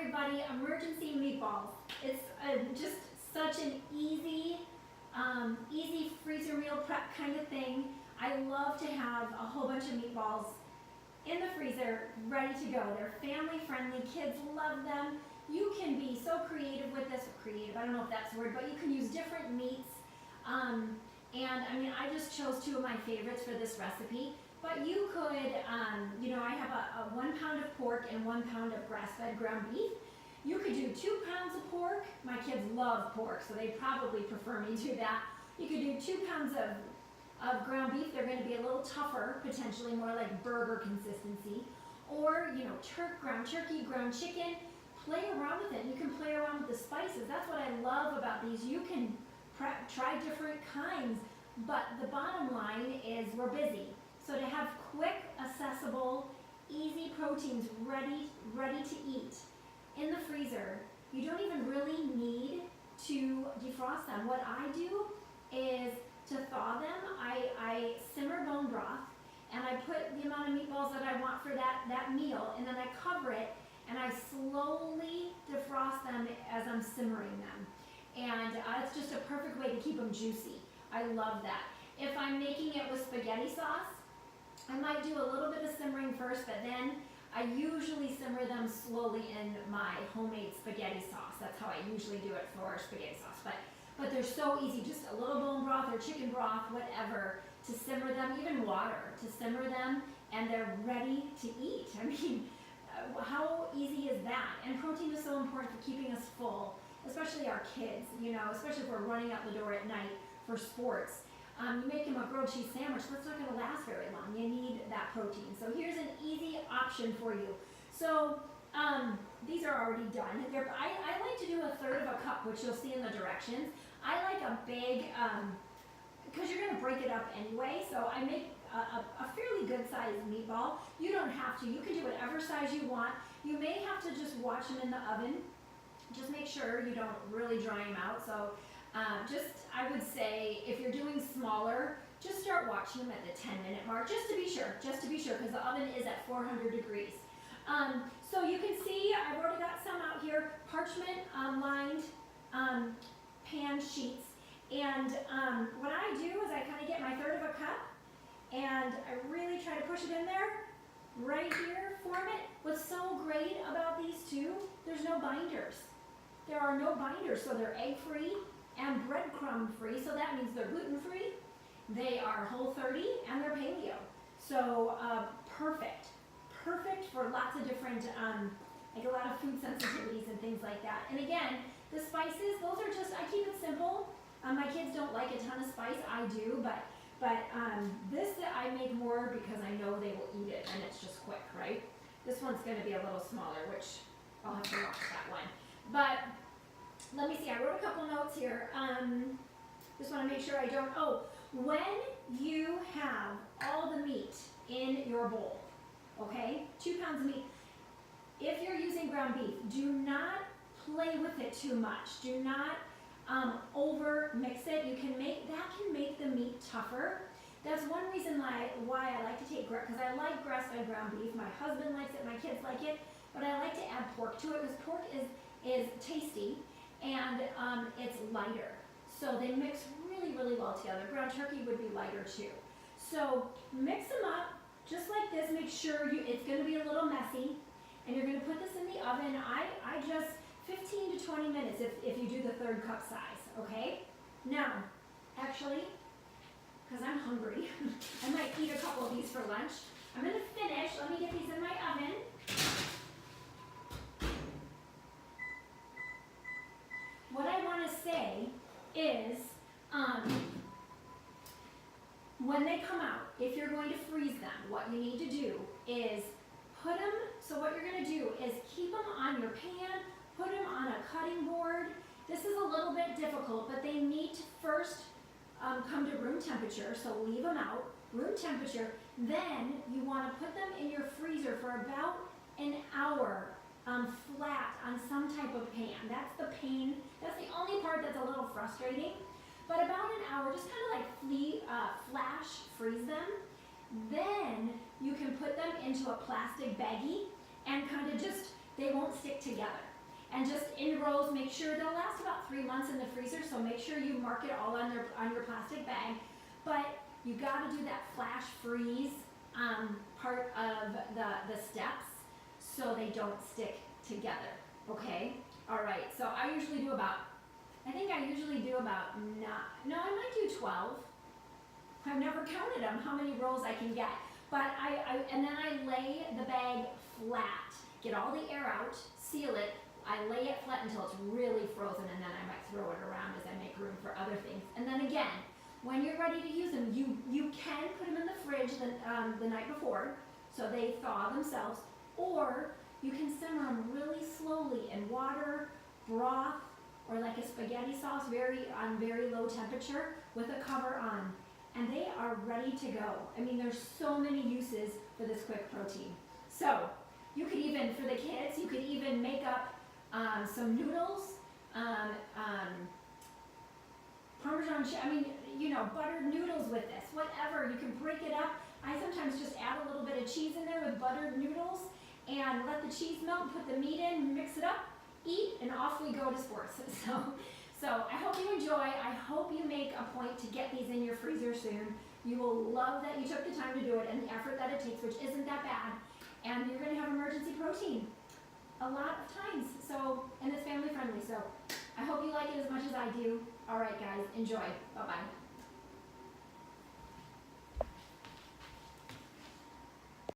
everybody, emergency meatballs. It's just such an easy freezer meal prep kind of thing. I love to have a whole bunch of meatballs in the freezer ready to go. They're family friendly, kids love them. You can be so creative with this, I don't know if that's the word, but you can use different meats. And I mean, I just chose two of my favorites for this recipe. But you could, I have a 1 pound of pork and 1 pound of grass-fed ground beef. You could do 2 pounds of pork. My kids love pork, so they probably prefer me do that. You could do 2 pounds of ground beef. They're going to be a little tougher, potentially more like burger consistency. Or, ground turkey, ground chicken. Play around with it. You can play around with the spices. That's what I love about these. You can try different kinds, but the bottom line is we're busy. So to have quick, accessible, easy proteins ready to eat in the freezer, you don't even really need to defrost them. What I do is to thaw them, I simmer bone broth, and I put the amount of meatballs that I want for that meal, and then I cover it, and I slowly defrost them as I'm simmering them. And it's just a perfect way to keep them juicy. I love that. If I'm making it with spaghetti sauce, I might do a little bit of simmering first, but then I usually simmer them slowly in my homemade spaghetti sauce. That's how I usually do it for spaghetti sauce. But they're so easy, just a little bone broth or chicken broth, whatever, to simmer them, even water, to simmer them, and they're ready to eat. I mean, how easy is that? And protein is so important for keeping us full, especially our kids, especially if we're running out the door at night for sports. You make them a grilled cheese sandwich, that's not going to last very long. You need that protein. So here's an easy option for you. So these are already done. I like to do 1/3 of a cup, which you'll see in the directions. I like a big, because you're going to break it up anyway, so I make a fairly good sized meatball. You don't have to. You can do whatever size you want. You may have to just watch them in the oven. Just make sure you don't really dry them out. So I would say if you're doing smaller, just start watching them at the 10-minute mark, just to be sure, because the oven is at 400 degrees. So you can see I've already got some out here, parchment lined pan sheets. And what I do is I kind of get my 1/3 of a cup and I really try to push it in there, right here, form it. What's so great about these two, there's no binders. There are no binders, so they're egg-free and breadcrumb-free, so that means they're gluten-free, they are Whole30, and they're paleo. So perfect for lots of different, like a lot of food sensitivities and things like that. And again, the spices, those are just, I keep it simple. My kids don't like a ton of spice, I do, but this I make more because I know they will eat it and it's just quick, right? This one's gonna be a little smaller, which I'll have to watch that one. But let me see, I wrote a couple notes here. Just want to make sure I don't, when you have all the meat in your bowl, okay, 2 pounds of meat, if you're using ground beef, do not play with it too much. Do not over mix it. That can make the meat tougher. That's one reason why I like to take, because I like grass-fed ground beef. My husband likes it, my kids like it, but I like to add pork to it because pork is tasty and it's lighter. So they mix really, really well together. Ground turkey would be lighter too. So mix them up just like this. Make sure it's going to be a little messy, and you're going to put this in the oven. I just 15 to 20 minutes if you do the 1/3 cup size, okay? Now, actually, because I'm hungry, I might eat a couple of these for lunch. I'm going to finish. Let me get these in my oven. What I want to say is, when they come out, if you're going to freeze them, what you need to do is put them, so what you're going to do is keep them on your pan, put them on a cutting board. This is a little bit difficult, but they need to first come to room temperature, so leave them out, room temperature. Then you want to put them in your freezer for about an hour, flat on some type of pan. That's the pain. That's the only part that's a little frustrating. But about an hour, just kind of like flash freeze them. Then you can put them into a plastic baggie and kind of they won't stick together. and just in rows. Make sure they'll last about 3 months in the freezer, so make sure you mark it all on your plastic bag. But you got to do that flash freeze part of the steps so they don't stick together. Okay. All right. So I usually do about 9. No, I might do 12. I've never counted them, how many rolls I can get. But and then I lay the bag flat, get all the air out, seal it. I lay it flat until it's really frozen, and then I might throw it around as I make room for other things. And then again, when you're ready to use them, you can put them in the fridge the night before, so they thaw themselves, or you can simmer them really slowly in water, broth, or like a spaghetti sauce, on very low temperature with a cover on. And they are ready to go. I mean, there's so many uses for this quick protein. So, you could even, for the kids, you could even make up some noodles, Parmesan, buttered noodles with this, whatever. You can break it up. I sometimes just add a little bit of cheese in there with buttered noodles and let the cheese melt, put the meat in, mix it up, eat, and off we go to sports. So I hope you enjoy. I hope you make a point to get these in your freezer soon. You will love that you took the time to do it and the effort that it takes, which isn't that bad. And you're going to have emergency protein a lot of times. And it's family friendly. So I hope you like it as much as I do. All right, guys, enjoy. Bye-bye.